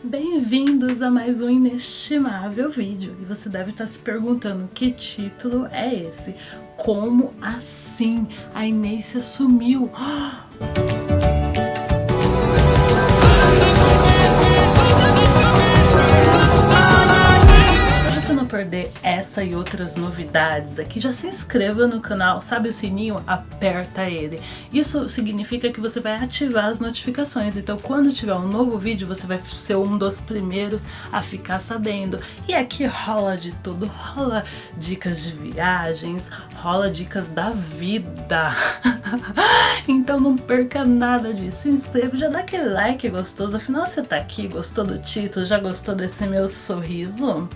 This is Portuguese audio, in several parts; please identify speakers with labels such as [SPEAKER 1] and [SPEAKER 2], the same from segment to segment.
[SPEAKER 1] Bem-vindos a mais um inestimável vídeo. E você deve estar se perguntando que título é esse? Como assim? A Inêcia sumiu! Para você não perder essa e outras novidades aqui, já se inscreva no canal, sabe o sininho? Aperta ele. Isso significa que você vai ativar as notificações, então quando tiver um novo vídeo você vai ser um dos primeiros a ficar sabendo. E aqui rola de tudo, rola dicas de viagens, rola dicas da vida. Então não perca nada disso, se inscreva, já dá aquele like gostoso, afinal você tá aqui, gostou do título, já gostou desse meu sorriso?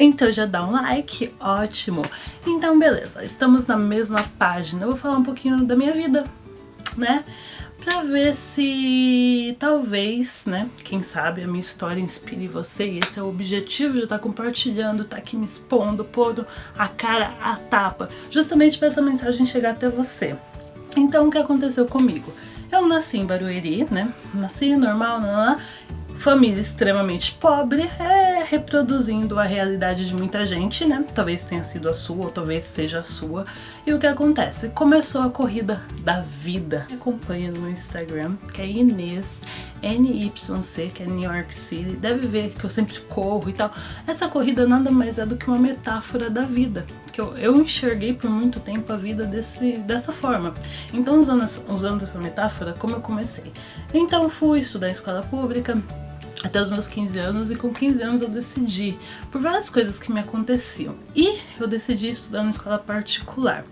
[SPEAKER 1] Então já dá um like, ótimo. Então beleza, estamos na mesma página, eu vou falar um pouquinho da minha vida, né? Pra ver se talvez, né, quem sabe a minha história inspire você, e esse é o objetivo de estar compartilhando, estar aqui me expondo, pondo a cara à tapa, justamente para essa mensagem chegar até você. Então o que aconteceu comigo? Eu nasci em Barueri, né, nasci normal, família extremamente pobre, reproduzindo a realidade de muita gente, né? Talvez tenha sido a sua, ou talvez seja a sua. E o que acontece? Começou a corrida da vida. Me acompanha no meu Instagram, que é Inês, NYC, que é New York City. Deve ver que eu sempre corro e tal. Essa corrida nada mais é do que uma metáfora da vida. Que eu enxerguei por muito tempo a vida dessa forma. Então, usando essa metáfora, como eu comecei? Então, eu fui estudar em escola pública até os meus 15 anos, e com 15 anos eu decidi, por várias coisas que me aconteciam, e eu decidi estudar numa escola particular.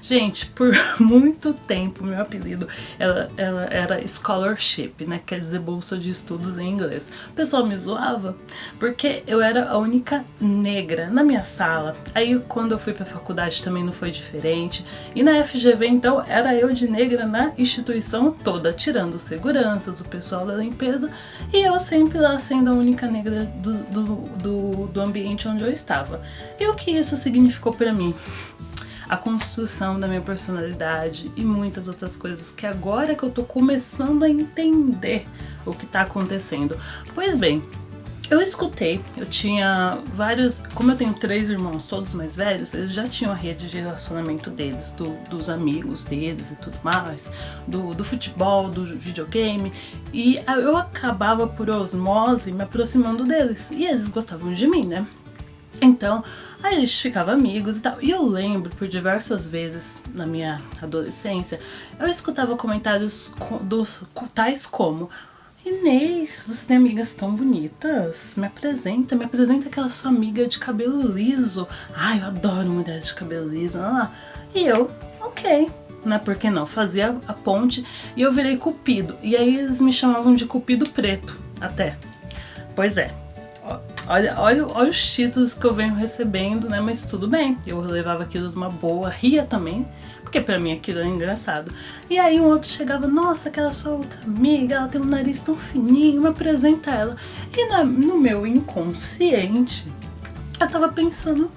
[SPEAKER 1] Gente, por muito tempo meu apelido era scholarship, né, quer dizer bolsa de estudos em inglês. O pessoal me zoava porque eu era a única negra na minha sala. Aí quando eu fui pra faculdade também não foi diferente, e na FGV então era eu de negra na instituição toda, tirando os seguranças, o pessoal da limpeza, e eu sempre lá sendo a única negra do ambiente onde eu estava. E o que isso significou para mim? A construção da minha personalidade e muitas outras coisas que agora que eu tô começando a entender o que tá acontecendo. Pois bem, eu escutei, eu tinha vários, como eu tenho 3 irmãos, todos mais velhos, eles já tinham a rede de relacionamento deles, dos amigos deles e tudo mais, do futebol, do videogame, e eu acabava por osmose me aproximando deles, e eles gostavam de mim, né? Então, a gente ficava amigos e tal, e eu lembro por diversas vezes na minha adolescência, eu escutava comentários tais como: Inês, você tem amigas tão bonitas, me apresenta aquela sua amiga de cabelo liso. Ai, eu adoro mulheres de cabelo liso. E eu, ok, né, por que não? Fazia a ponte e eu virei cupido, e aí eles me chamavam de cupido preto, até. Pois é, olha os títulos que eu venho recebendo, né, mas tudo bem, eu levava aquilo numa boa, ria também, porque pra mim aquilo era engraçado. E aí um outro chegava: nossa, aquela sua outra amiga, ela tem um nariz tão fininho, me apresenta ela. E no meu inconsciente, eu tava pensando,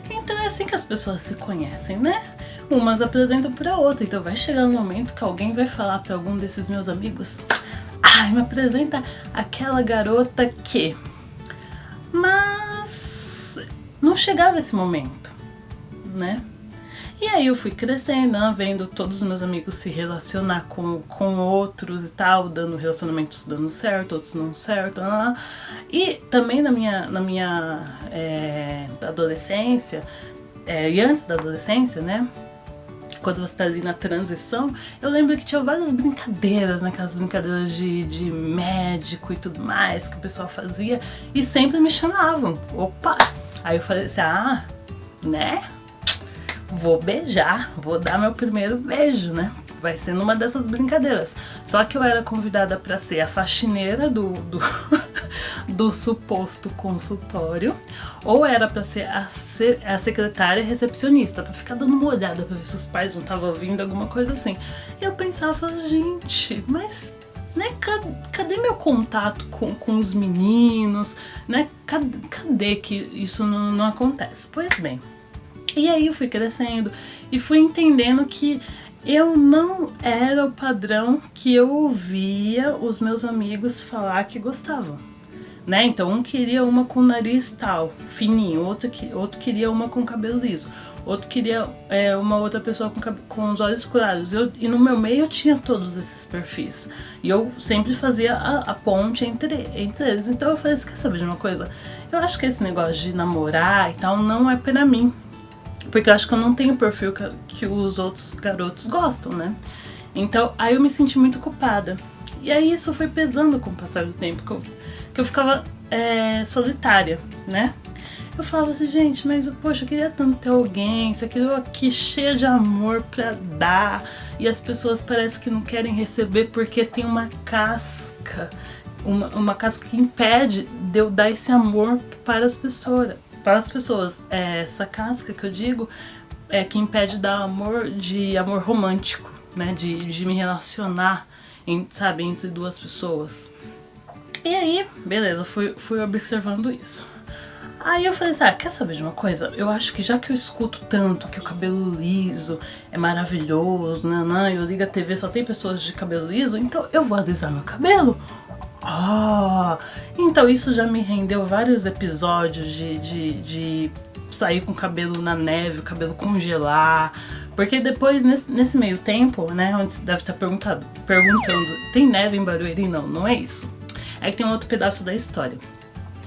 [SPEAKER 1] então é assim que as pessoas se conhecem, né? Umas apresentam pra outra, então vai chegar um momento que alguém vai falar pra algum desses meus amigos: ai, me apresenta aquela garota que... Mas não chegava esse momento, né? E aí eu fui crescendo, vendo todos os meus amigos se relacionar com outros e tal, dando relacionamentos dando certo, outros não certo. E também na minha adolescência, e antes da adolescência, né? Quando você tá ali na transição, eu lembro que tinha várias brincadeiras, né? Aquelas brincadeiras de médico e tudo mais que o pessoal fazia, e sempre me chamavam. Opa! Aí eu falei assim, né? Vou beijar, vou dar meu primeiro beijo, né? Vai ser numa dessas brincadeiras. Só que eu era convidada para ser a faxineira do suposto consultório, ou era para ser a secretária recepcionista, para ficar dando uma olhada para ver se os pais não estavam ouvindo, alguma coisa assim. E eu pensava, gente, mas... né, cadê meu contato com os meninos, né? Cadê que isso não acontece? Pois bem, e aí eu fui crescendo e fui entendendo que eu não era o padrão que eu ouvia os meus amigos falar que gostavam, né? Então um queria uma com nariz tal, fininho, outro queria uma com cabelo liso, outro queria uma outra pessoa com os olhos claros. E no meu meio eu tinha todos esses perfis. E eu sempre fazia a ponte entre eles. Então eu falei assim, quer saber de uma coisa? Eu acho que esse negócio de namorar e tal não é pra mim. Porque eu acho que eu não tenho o perfil que os outros garotos gostam, né? Então aí eu me senti muito culpada. E aí isso foi pesando com o passar do tempo, que eu ficava solitária, né? Eu falava assim, gente, mas poxa, eu queria tanto ter alguém, isso aqui aqui cheia de amor pra dar, e as pessoas parecem que não querem receber porque tem uma casca, uma casca que impede de eu dar esse amor para as pessoas. Essa casca que eu digo é que impede de dar amor romântico, né? De me relacionar, sabe, entre duas pessoas. E aí, beleza, fui observando isso. Aí eu falei assim, quer saber de uma coisa? Eu acho que já que eu escuto tanto que o cabelo liso é maravilhoso, eu ligo a TV, só tem pessoas de cabelo liso, então eu vou alisar meu cabelo. Então isso já me rendeu vários episódios de sair com o cabelo na neve, o cabelo congelar. Porque depois, nesse meio tempo, né, onde você deve estar perguntando, tem neve em Barueri? Não é isso. É que tem um outro pedaço da história.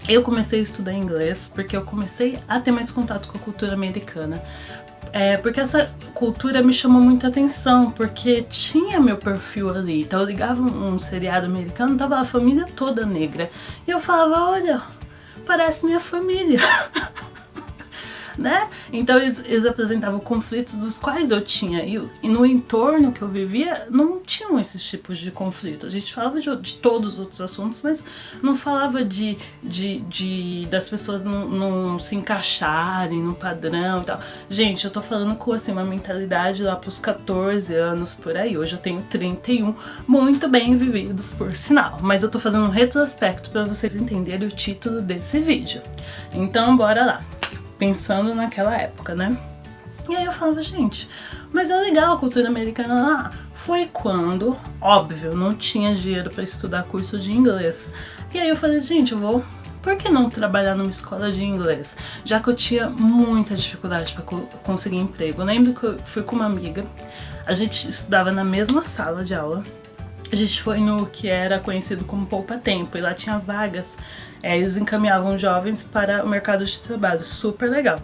[SPEAKER 1] Eu comecei a estudar inglês porque eu comecei a ter mais contato com a cultura americana. Porque essa cultura me chamou muita atenção, porque tinha meu perfil ali. Então eu ligava um seriado americano, tava a família toda negra. E eu falava, olha, parece minha família. Né? Então eles apresentavam conflitos dos quais eu tinha, e no entorno que eu vivia não tinham esses tipos de conflito. A gente falava de todos os outros assuntos, mas não falava das pessoas não se encaixarem no padrão e tal. Gente, eu tô falando com assim, uma mentalidade lá pros 14 anos por aí. Hoje eu tenho 31, muito bem vividos por sinal, mas eu tô fazendo um retrospecto para vocês entenderem o título desse vídeo. Então bora lá, pensando naquela época, né? E aí eu falava, gente, mas é legal a cultura americana lá. Foi quando, óbvio, não tinha dinheiro para estudar curso de inglês. E aí eu falei, gente, por que não trabalhar numa escola de inglês? Já que eu tinha muita dificuldade para conseguir emprego. Eu lembro que eu fui com uma amiga, a gente estudava na mesma sala de aula. A gente foi no que era conhecido como Poupa Tempo, e lá tinha vagas. Eles encaminhavam jovens para o mercado de trabalho, super legal.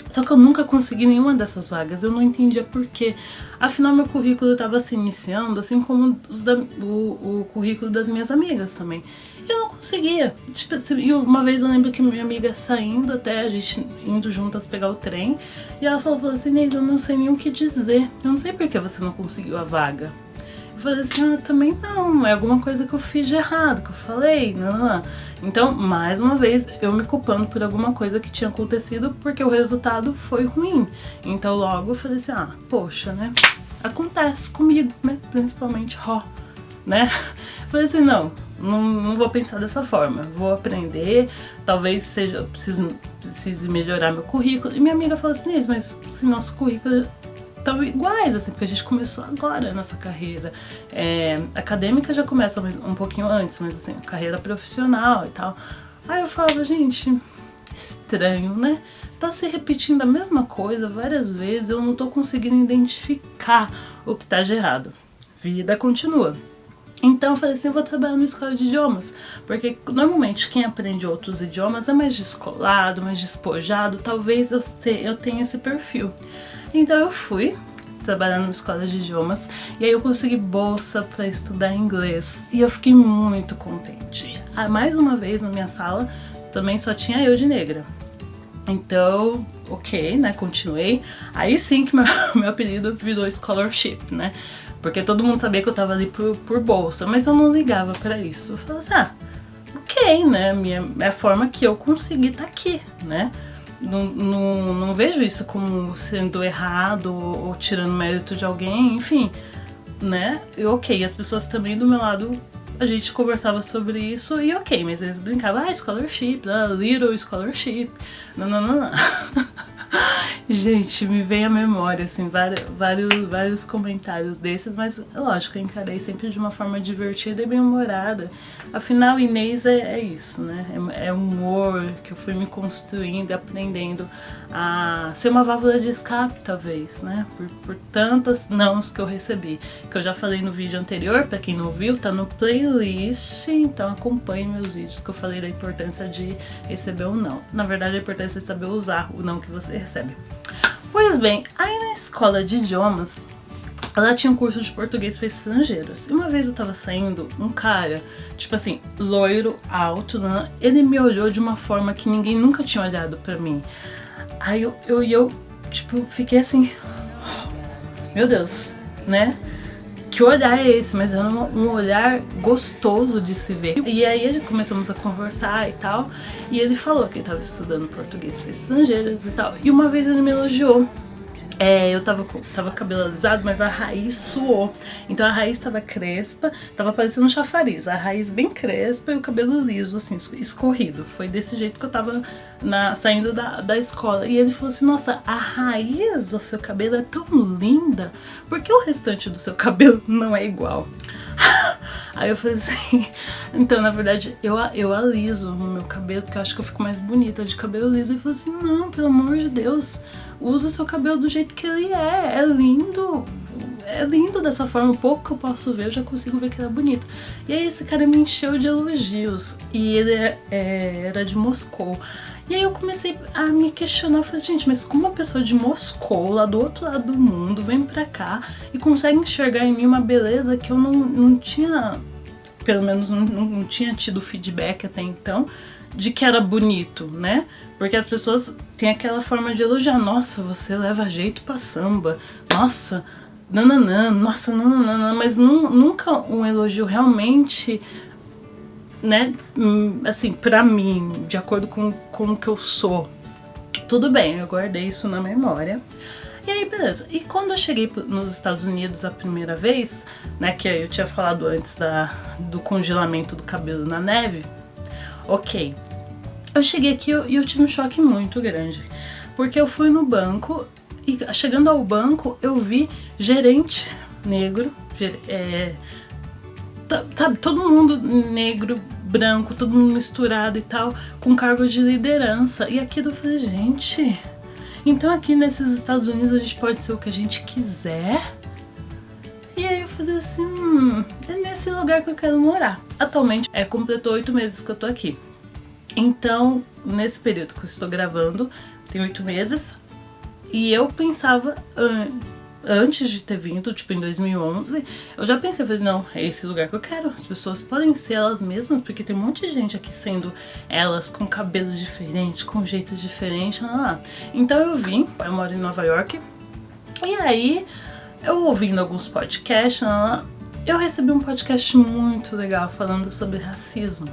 [SPEAKER 1] Só que eu nunca consegui nenhuma dessas vagas, eu não entendia por quê. Afinal, meu currículo estava se iniciando, assim como o currículo das minhas amigas também. Eu não conseguia. E uma vez eu lembro que minha amiga saindo, até a gente indo juntas pegar o trem, e ela falou assim, Inês, eu não sei nem o que dizer, eu não sei por que você não conseguiu a vaga. Eu falei assim, também não, é alguma coisa que eu fiz de errado, que eu falei, não. Então, mais uma vez, eu me culpando por alguma coisa que tinha acontecido, porque o resultado foi ruim. Então logo eu falei assim, poxa, né, acontece comigo, né, principalmente, né. Eu falei assim, não vou pensar dessa forma, vou aprender, talvez precise melhorar meu currículo. E minha amiga falou assim, mas se nosso currículo estão iguais, assim, porque a gente começou agora a nossa carreira acadêmica, já começa um pouquinho antes, mas assim, carreira profissional e tal. Aí eu falava, gente, estranho, né? Tá se repetindo a mesma coisa várias vezes, eu não tô conseguindo identificar o que tá de errado. Vida continua. Então eu falei assim, eu vou trabalhar numa escola de idiomas, porque normalmente quem aprende outros idiomas é mais descolado, mais despojado, talvez eu tenha esse perfil. Então eu fui trabalhar numa escola de idiomas, e aí eu consegui bolsa para estudar inglês, e eu fiquei muito contente. Mais uma vez na minha sala também só tinha eu de negra. Então, ok, né, continuei. Aí sim que meu apelido virou scholarship, né? Porque todo mundo sabia que eu tava ali por bolsa, mas eu não ligava pra isso. Eu falava assim, ok, né, é a forma que eu consegui estar aqui, né? Não vejo isso como sendo errado ou tirando mérito de alguém, enfim, né? Ok, as pessoas também do meu lado, a gente conversava sobre isso e ok, mas eles brincavam, scholarship, little scholarship, não. Gente, me vem à memória, assim, vários comentários desses, mas lógico, eu encarei sempre de uma forma divertida e bem-humorada. Afinal, Inês é isso, né? É humor que eu fui me construindo e aprendendo a ser uma válvula de escape, talvez, né? Por tantas nãos que eu recebi. Que eu já falei no vídeo anterior, pra quem não viu, tá no playlist, então acompanhe meus vídeos que eu falei da importância de receber um não. Na verdade, a importância de saber usar o não que você recebe. Pois bem, aí na escola de idiomas, ela tinha um curso de português para estrangeiros. E uma vez eu tava saindo, um cara, tipo assim, loiro, alto, né? Ele me olhou de uma forma que ninguém nunca tinha olhado pra mim. Aí eu tipo, fiquei assim, meu Deus, né? Que olhar é esse? Mas era um olhar gostoso de se ver. E aí começamos a conversar e tal. E ele falou que ele estava estudando português para estrangeiros e tal. E uma vez ele me elogiou. Eu tava cabelo alisado, mas a raiz suou. Então a raiz tava crespa, tava parecendo um chafariz. A raiz bem crespa e o cabelo liso, assim, escorrido. Foi desse jeito que eu tava saindo da escola. E ele falou assim, nossa, a raiz do seu cabelo é tão linda. Por que o restante do seu cabelo não é igual? Aí eu falei assim, então na verdade eu aliso o meu cabelo, porque eu acho que eu fico mais bonita de cabelo liso. E falou assim, não, pelo amor de Deus, usa o seu cabelo do jeito que ele é lindo dessa forma. O pouco que eu posso ver, eu já consigo ver que ele é bonito. E aí esse cara me encheu de elogios, e ele era de Moscou. E aí eu comecei a me questionar, eu falei, gente, mas como uma pessoa de Moscou, lá do outro lado do mundo, vem pra cá e consegue enxergar em mim uma beleza que eu não tinha, pelo menos não tinha tido feedback até então, de que era bonito, né? Porque as pessoas têm aquela forma de elogiar, nossa, você leva jeito pra samba, nossa, nananã, nossa, nananã, mas nunca um elogio realmente, né, assim, pra mim, de acordo com o que eu sou. Tudo bem, eu guardei isso na memória. E aí, beleza. E quando eu cheguei nos Estados Unidos a primeira vez, né, que eu tinha falado antes do congelamento do cabelo na neve, ok. Eu cheguei aqui e eu tive um choque muito grande. Porque eu fui no banco e chegando ao banco eu vi gerente negro, sabe, todo mundo negro, branco, todo mundo misturado e tal, com cargo de liderança. E aqui eu falei, gente, então aqui nesses Estados Unidos a gente pode ser o que a gente quiser? E aí eu falei assim, é nesse lugar que eu quero morar. Atualmente completou 8 meses que eu tô aqui. Então, nesse período que eu estou gravando, tem 8 meses, e eu pensava, antes de ter vindo, tipo em 2011, eu já pensei, falei, não, é esse lugar que eu quero. As pessoas podem ser elas mesmas, porque tem um monte de gente aqui sendo elas, com cabelo diferente, com jeito diferente, lá. Então eu vim, eu moro em Nova York, e aí, eu ouvindo alguns podcasts, lá, eu recebi um podcast muito legal falando sobre racismo.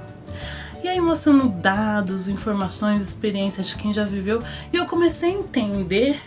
[SPEAKER 1] E aí mostrando dados, informações, experiências de quem já viveu, e eu comecei a entender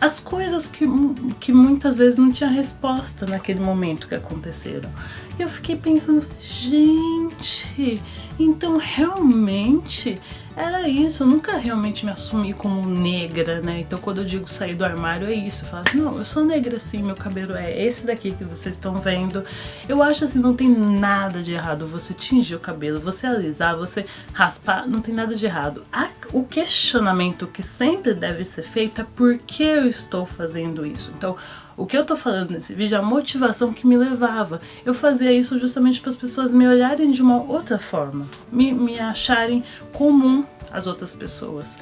[SPEAKER 1] as coisas que muitas vezes não tinha resposta naquele momento que aconteceram. E eu fiquei pensando, gente, então realmente era isso. Eu nunca realmente me assumi como negra, né? Então quando eu digo sair do armário é isso. Eu falo assim, não, eu sou negra sim, meu cabelo é esse daqui que vocês estão vendo. Eu acho assim, não tem nada de errado você tingir o cabelo, você alisar, você raspar, não tem nada de errado. O questionamento que sempre deve ser feito é por que eu estou fazendo isso. Então, o que eu tô falando nesse vídeo é a motivação que me levava. Eu fazia isso justamente para as pessoas me olharem de uma outra forma, me acharem comum às outras pessoas.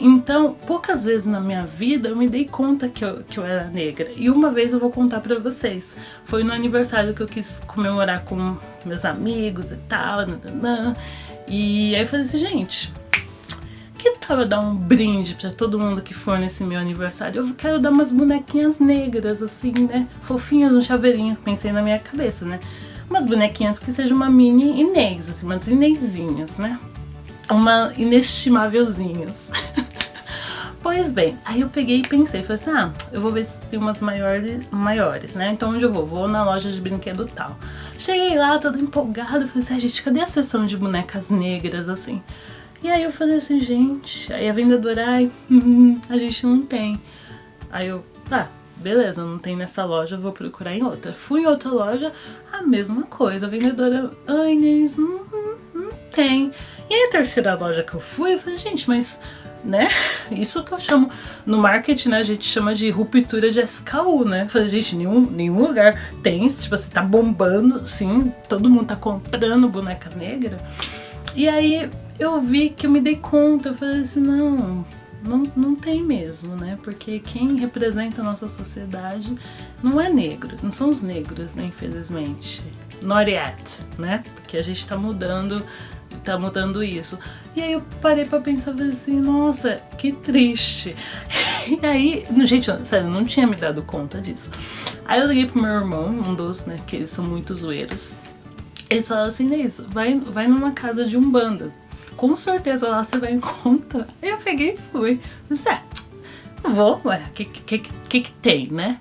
[SPEAKER 1] Então, poucas vezes na minha vida eu me dei conta que eu era negra. E uma vez eu vou contar pra vocês. Foi no aniversário que eu quis comemorar com meus amigos e tal, e aí eu falei assim, gente, que tal eu dar um brinde pra todo mundo que for nesse meu aniversário? Eu quero dar umas bonequinhas negras, assim, né? Fofinhas, um chaveirinho. Pensei na minha cabeça, né? Umas bonequinhas que sejam uma mini Inês, assim, umas Inezinhas, né? Uma inestimávelzinhas. Pois bem, aí eu peguei e pensei, falei assim, eu vou ver se tem umas maiores, né? Então onde eu vou? Vou na loja de brinquedo tal. Cheguei lá, toda empolgada, falei assim, gente, cadê a seção de bonecas negras, assim? E aí eu falei assim, gente, aí a vendedora, a gente não tem. Aí eu, beleza, não tem nessa loja, eu vou procurar em outra. Fui em outra loja, a mesma coisa. A vendedora, Inês, não tem. E aí a terceira loja que eu fui, eu falei, gente, mas, né, isso que eu chamo, no marketing, né, a gente chama de ruptura de SKU, né. Eu falei, gente, nenhum lugar tem, tipo assim, tá bombando, assim, todo mundo tá comprando boneca negra. E aí eu vi que eu me dei conta, eu falei assim, não tem mesmo, né? Porque quem representa a nossa sociedade não é negro, não são os negros, né? Infelizmente. Not yet, né? Porque a gente tá mudando isso. E aí eu parei pra pensar assim, nossa, que triste. E aí, gente, sério, eu não tinha me dado conta disso. Aí eu liguei pro meu irmão, um dos, né? Que eles são muito zoeiros. Eles falaram assim, Inês, vai numa casa de Umbanda. Com certeza lá você vai encontrar. Aí eu peguei e fui. Disse, vou, que tem, né?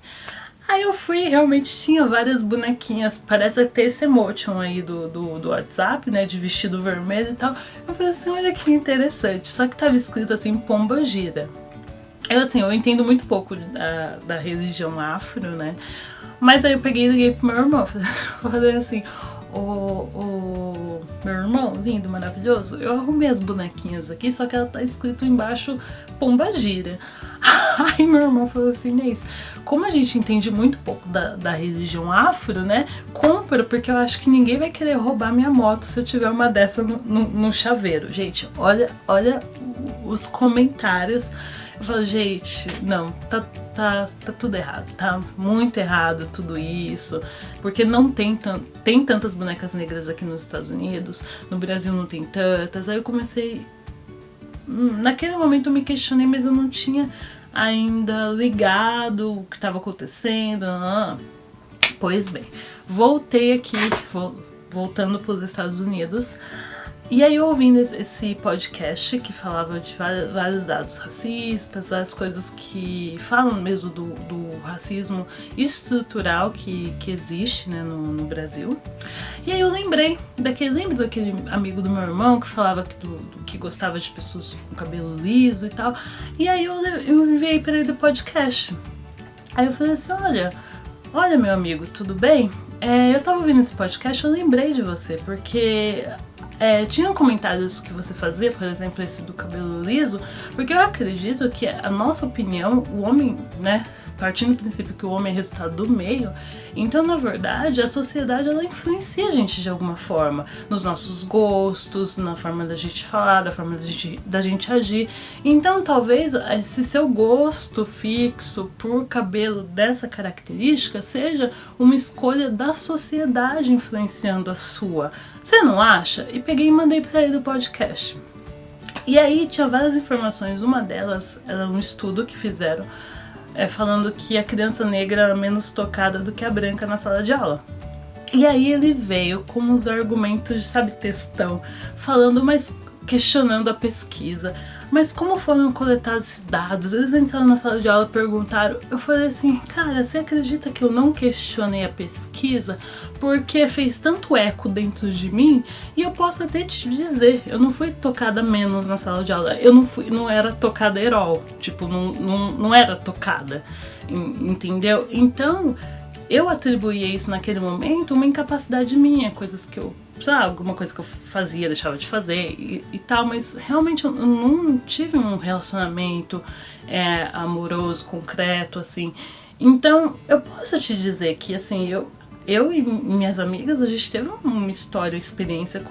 [SPEAKER 1] Aí eu fui e realmente tinha várias bonequinhas. Parece até esse emotion aí do WhatsApp, né? De vestido vermelho e tal. Eu falei assim, olha que interessante. Só que tava escrito assim, Pomba Gira. Eu entendo muito pouco da religião afro, né? Mas aí eu peguei e liguei pro meu irmão. Falei assim, meu irmão, lindo, maravilhoso, eu arrumei as bonequinhas aqui, só que ela tá escrito embaixo Pomba Gira. Aí meu irmão falou assim, Inês, como a gente entende muito pouco da religião afro, né, compra, porque eu acho que ninguém vai querer roubar minha moto se eu tiver uma dessa no chaveiro. Gente, olha os comentários. Eu falo, gente, não, tá tudo errado, tá muito errado tudo isso, porque não tem tantas bonecas negras aqui nos Estados Unidos, no Brasil não tem tantas. Aí eu comecei, naquele momento eu me questionei, mas eu não tinha ainda ligado o que estava acontecendo. Pois bem, voltei aqui, voltando para os Estados Unidos. E aí ouvindo esse podcast que falava de vários dados racistas, várias coisas que falam mesmo do racismo estrutural que existe, né, no Brasil. E aí eu lembrei daquele amigo do meu irmão que falava que gostava de pessoas com cabelo liso e tal. E aí eu enviei para ele do podcast. Aí eu falei assim, olha meu amigo, tudo bem? Eu tava ouvindo esse podcast, eu lembrei de você, porque tinham comentários que você fazia, por exemplo, esse do cabelo liso, porque eu acredito que a nossa opinião, o homem, né, partindo do princípio que o homem é resultado do meio, então na verdade a sociedade ela influencia a gente de alguma forma, nos nossos gostos, na forma da gente falar, da forma da gente agir. Então talvez esse seu gosto fixo por cabelo dessa característica seja uma escolha da sociedade influenciando a sua. Você não acha? E peguei e mandei pra ele do podcast. E aí tinha várias informações, uma delas era um estudo que fizeram falando que a criança negra era menos tocada do que a branca na sala de aula. E aí ele veio com uns argumentos, sabe, textão, falando, mas questionando a pesquisa. Mas como foram coletados esses dados? Eles entraram na sala de aula e perguntaram. Eu falei assim, cara, você acredita que eu não questionei a pesquisa? Porque fez tanto eco dentro de mim. E eu posso até te dizer, eu não fui tocada menos na sala de aula. Eu não era tocada at all. Tipo, não era tocada. Entendeu? Então, eu atribuía isso naquele momento uma incapacidade minha, coisas que eu, sabe, alguma coisa que eu fazia, deixava de fazer e tal, mas realmente eu não tive um relacionamento amoroso, concreto, assim. Então, eu posso te dizer que, assim, eu e minhas amigas, a gente teve uma história, experiência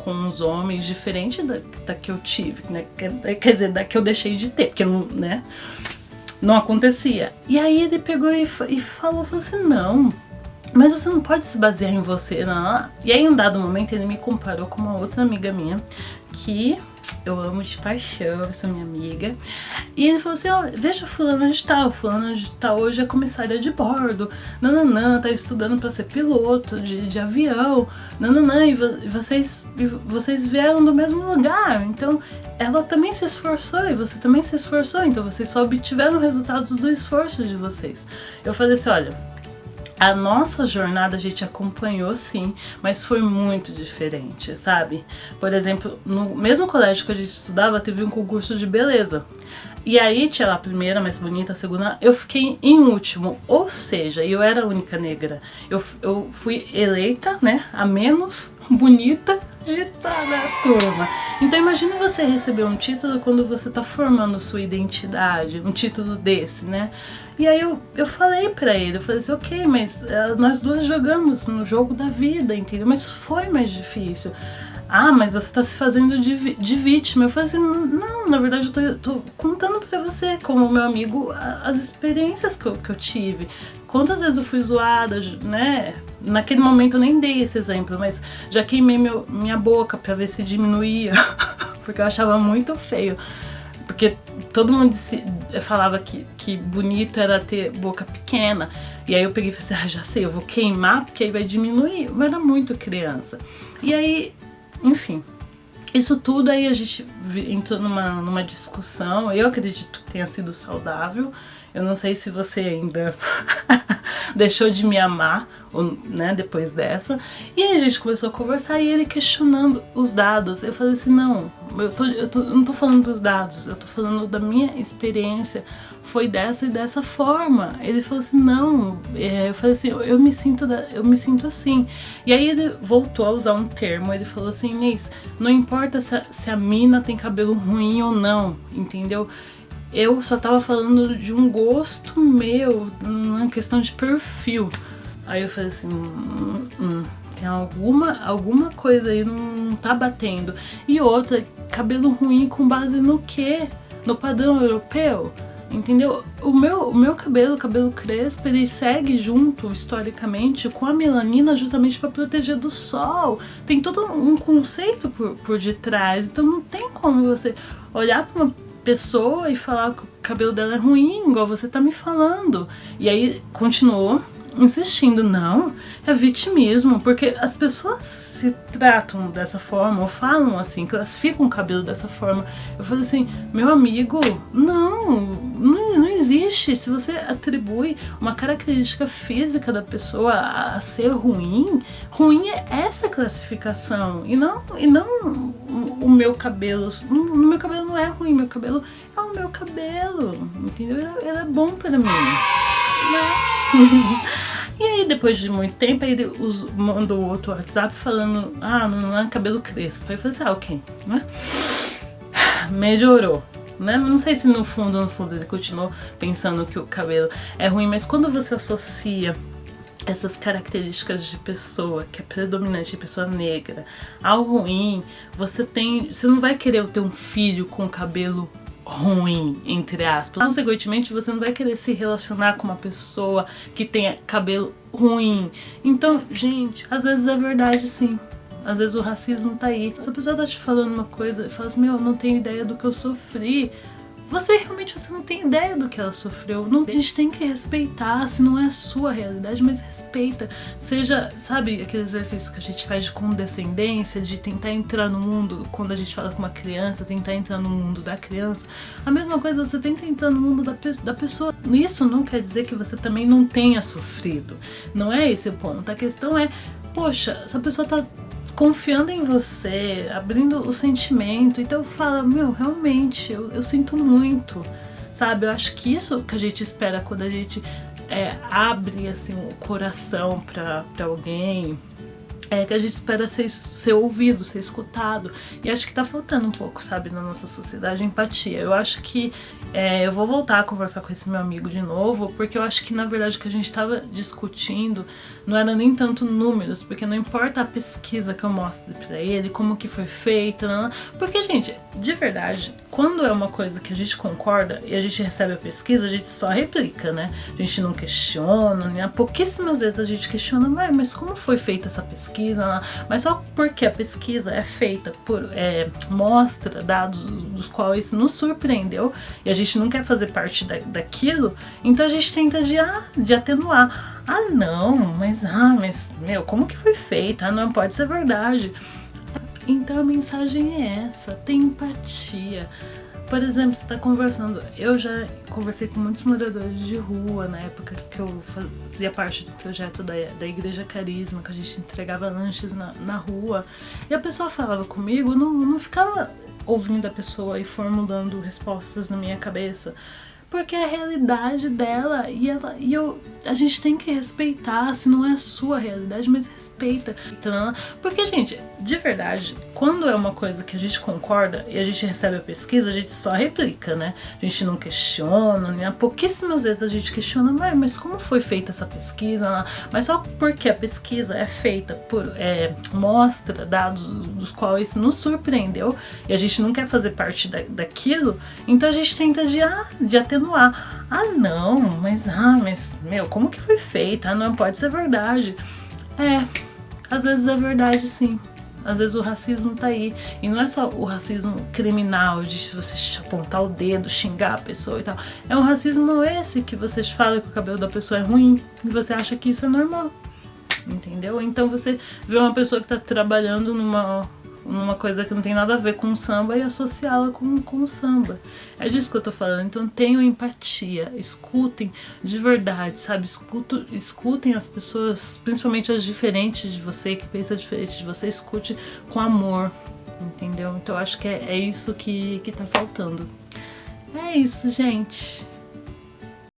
[SPEAKER 1] com os homens diferente da que eu tive, né? Quer dizer, da que eu deixei de ter, porque não acontecia. E aí ele pegou e falou assim, não, mas você não pode se basear em você, não. E aí em um dado momento ele me comparou com uma outra amiga minha, que eu amo de paixão, essa minha amiga. E ele falou assim, veja fulana de tal hoje é comissária de bordo, nananã, tá estudando pra ser piloto de avião, nananã, e vocês vieram do mesmo lugar, então ela também se esforçou e você também se esforçou, então vocês só obtiveram resultados do esforço de vocês. Eu falei assim, olha, A nossa jornada a gente acompanhou sim, mas foi muito diferente, sabe? Por exemplo, no mesmo colégio que a gente estudava, teve um concurso de beleza. E aí tinha lá a primeira, mais bonita, a segunda, eu fiquei em último, ou seja, eu era a única negra. Eu fui eleita, né, a menos bonita de toda a turma. Então imagina você receber um título quando você tá formando sua identidade, um título desse, né? E aí eu falei pra ele, eu falei assim, ok, mas nós duas jogamos no jogo da vida, entendeu? Mas foi mais difícil. Ah, mas você tá se fazendo de vítima. Eu falei assim, não, na verdade eu tô contando pra você, como meu amigo, as experiências que eu tive. Quantas vezes eu fui zoada, né? Naquele momento eu nem dei esse exemplo, mas já queimei minha boca pra ver se diminuía, porque eu achava muito feio. Porque todo mundo falava que bonito era ter boca pequena. E aí eu peguei e falei assim, já sei, eu vou queimar porque aí vai diminuir. Eu era muito criança. E aí, enfim, isso tudo aí a gente entrou numa discussão. Eu acredito que tenha sido saudável. Eu não sei se você ainda deixou de me amar, né, depois dessa. E aí a gente começou a conversar e ele questionando os dados. Eu falei assim, não, eu não tô falando dos dados, eu tô falando da minha experiência. Foi dessa e dessa forma. Ele falou assim, não, eu falei assim, eu me sinto assim. E aí ele voltou a usar um termo, ele falou assim, Inês, não importa se a mina tem cabelo ruim ou não, entendeu? Eu só tava falando de um gosto meu, uma questão de perfil. Aí eu falei assim, tem alguma coisa aí não tá batendo. E outra, cabelo ruim com base no quê? No padrão europeu? Entendeu? O meu cabelo crespo, ele segue junto, historicamente, com a melanina justamente para proteger do sol. Tem todo um conceito por detrás. Então não tem como você olhar para uma pessoa e falar que o cabelo dela é ruim, igual você tá me falando. E aí continuou insistindo, não, é vitimismo, porque as pessoas se tratam dessa forma, ou falam assim, classificam o cabelo dessa forma. Eu falei assim, meu amigo, não existe. Se você atribui uma característica física da pessoa a ser ruim é essa classificação, e não o meu cabelo. O meu cabelo não é ruim, meu cabelo é o meu cabelo, entendeu? Ele é bom pra mim, né? E aí depois de muito tempo ele mandou outro WhatsApp falando, não é cabelo crespo. Aí eu falei assim, ok, né? Melhorou, né? Não sei se no fundo ele continuou pensando que o cabelo é ruim, mas quando você associa essas características de pessoa que é predominante, de pessoa negra, ao ruim, você não vai querer ter um filho com cabelo ruim, entre aspas. Consequentemente, você não vai querer se relacionar com uma pessoa que tenha cabelo ruim. Então, gente, às vezes é verdade sim. Às vezes o racismo tá aí. Se a pessoa tá te falando uma coisa e fala assim, eu não tenho ideia do que eu sofri, você não tem ideia do que ela sofreu. A gente tem que respeitar, se não é a sua realidade, mas respeita. Seja, sabe, aquele exercício que a gente faz de condescendência, de tentar entrar no mundo, quando a gente fala com uma criança, tentar entrar no mundo da criança. A mesma coisa, você tenta entrar no mundo da pessoa. Isso não quer dizer que você também não tenha sofrido. Não é esse o ponto. A questão é, poxa, essa pessoa tá confiando em você, abrindo o sentimento, então fala, realmente, eu sinto muito, sabe? Eu acho que isso que a gente espera quando a gente abre assim o coração pra alguém, que a gente espera ser ouvido, ser escutado. E acho que tá faltando um pouco, sabe, na nossa sociedade, empatia. Eu acho que eu vou voltar a conversar com esse meu amigo de novo, porque eu acho que na verdade o que a gente tava discutindo não era nem tanto números, porque não importa a pesquisa que eu mostre pra ele, como que foi feita, porque, gente, de verdade, quando é uma coisa que a gente concorda e a gente recebe a pesquisa, a gente só replica, né? A gente não questiona, né? Pouquíssimas vezes a gente questiona, mas como foi feita essa pesquisa? Mas só porque a pesquisa é feita mostra dados dos quais nos surpreendeu e a gente não quer fazer parte daquilo, então a gente tenta de atenuar. Mas como que foi feita? Não pode ser verdade. Então a mensagem é essa, tem empatia. Por exemplo, você tá conversando, eu já conversei com muitos moradores de rua na época que eu fazia parte do projeto da Igreja Carisma, que a gente entregava lanches na rua, e a pessoa falava comigo, não ficava ouvindo a pessoa e formulando respostas na minha cabeça, porque é a realidade dela a gente tem que respeitar, se não é a sua realidade, mas respeita. Porque, gente, de verdade, quando é uma coisa que a gente concorda e a gente recebe a pesquisa, a gente só replica, né? A gente não questiona, né? Pouquíssimas vezes a gente questiona, mas como foi feita essa pesquisa? Mas só porque a pesquisa é feita mostra dados dos quais nos surpreendeu e a gente não quer fazer parte daquilo, então a gente tenta de atenuar. Não, mas meu, como que foi feita? Não pode ser verdade. Às vezes é verdade, sim. Às vezes o racismo tá aí. E não é só o racismo criminal, de você apontar o dedo, xingar a pessoa e tal. É um racismo esse que você fala que o cabelo da pessoa é ruim e você acha que isso é normal. Entendeu? Então você vê uma pessoa que tá trabalhando numa coisa que não tem nada a ver com o samba e associá-la com o samba. É disso que eu tô falando. Então tenham empatia, escutem de verdade, sabe? Escutem as pessoas, principalmente as diferentes de você, que pensam diferente de você, escute com amor, entendeu? Então eu acho que é isso que tá faltando. É isso, gente.